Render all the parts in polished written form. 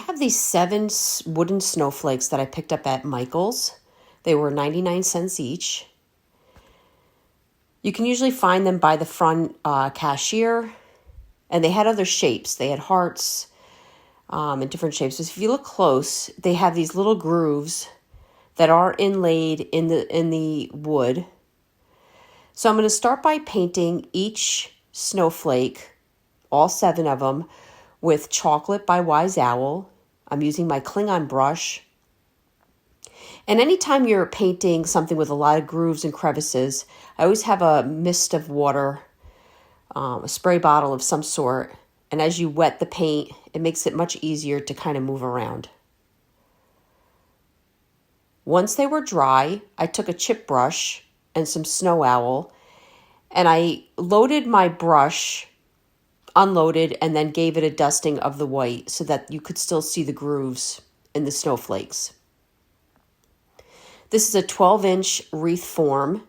have these 7 wooden snowflakes that I picked up at Michael's. They were 99 cents each. You can usually find them by the front cashier, and they had other shapes. They had hearts and different shapes. So if you look close, they have these little grooves that are inlaid in the wood. So I'm going to start by painting each snowflake, all 7 of them, with Chocolate by Wise Owl. I'm using my Klingon brush. And anytime you're painting something with a lot of grooves and crevices, I always have a mist of water, a spray bottle of some sort. And as you wet the paint, it makes it much easier to kind of move around. Once they were dry, I took a chip brush and some Snow Owl, and I loaded my brush, unloaded, and then gave it a dusting of the white so that you could still see the grooves in the snowflakes. This is a 12-inch wreath form.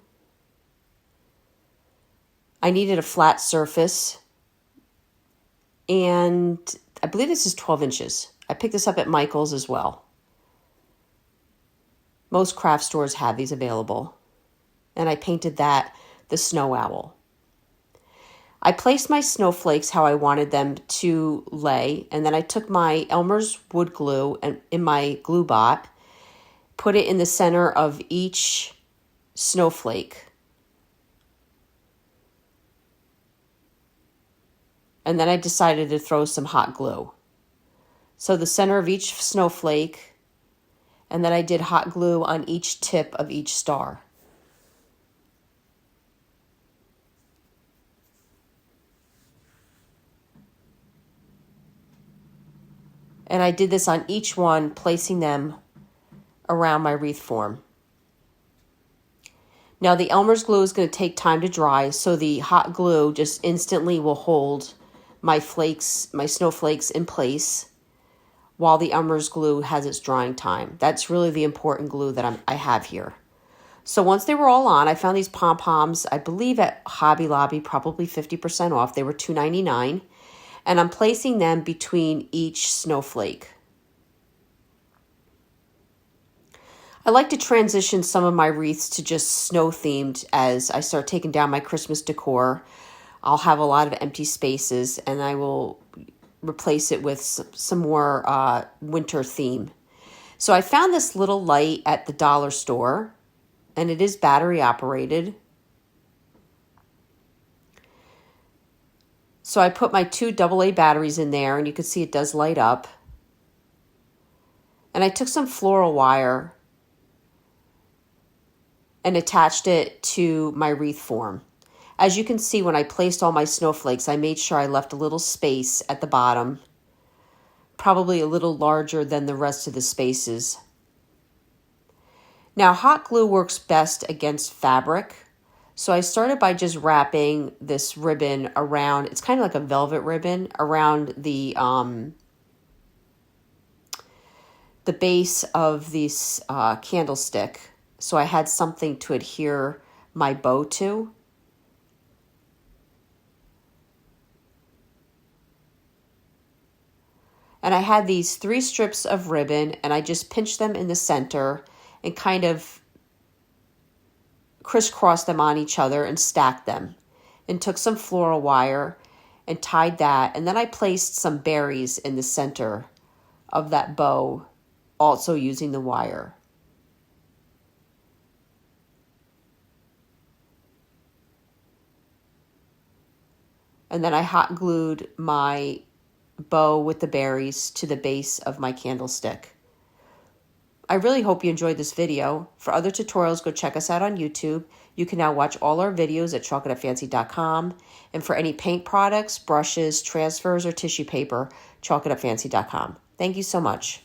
I needed a flat surface, and I believe this is 12 inches. I picked this up at Michael's as well. Most craft stores have these available. And I painted that the Snow Owl. I placed my snowflakes how I wanted them to lay, and then I took my Elmer's wood glue and in my glue bot, put it in the center of each snowflake. And then I decided to throw some hot glue. So the center of each snowflake, and then I did hot glue on each tip of each star. And I did this on each one, placing them around my wreath form. Now the Elmer's glue is going to take time to dry, so the hot glue just instantly will hold my snowflakes in place while the Elmer's glue has its drying time. That's really the important glue that I have here. So once they were all on, I found these pom-poms, I believe at Hobby Lobby, probably 50% off. They were $2.99. And I'm placing them between each snowflake. I like to transition some of my wreaths to just snow themed as I start taking down my Christmas decor. I'll have a lot of empty spaces, and I will replace it with some more winter theme. So I found this little light at the dollar store, and it is battery operated. So I put my 2 AA batteries in there, and you can see it does light up. And I took some floral wire and attached it to my wreath form. As you can see, when I placed all my snowflakes, I made sure I left a little space at the bottom, probably a little larger than the rest of the spaces. Now, hot glue works best against fabric. So I started by just wrapping this ribbon around, it's kind of like a velvet ribbon, around the base of this candlestick. So I had something to adhere my bow to. And I had these 3 strips of ribbon, and I just pinched them in the center and kind of crisscrossed them on each other and stacked them, and took some floral wire and tied that. And then I placed some berries in the center of that bow, also using the wire. And then I hot glued my bow with the berries to the base of my candlestick. I really hope you enjoyed this video. For other tutorials, go check us out on YouTube. You can now watch all our videos at chalkitupfancy.com. And for any paint products, brushes, transfers, or tissue paper, chalkitupfancy.com. Thank you so much.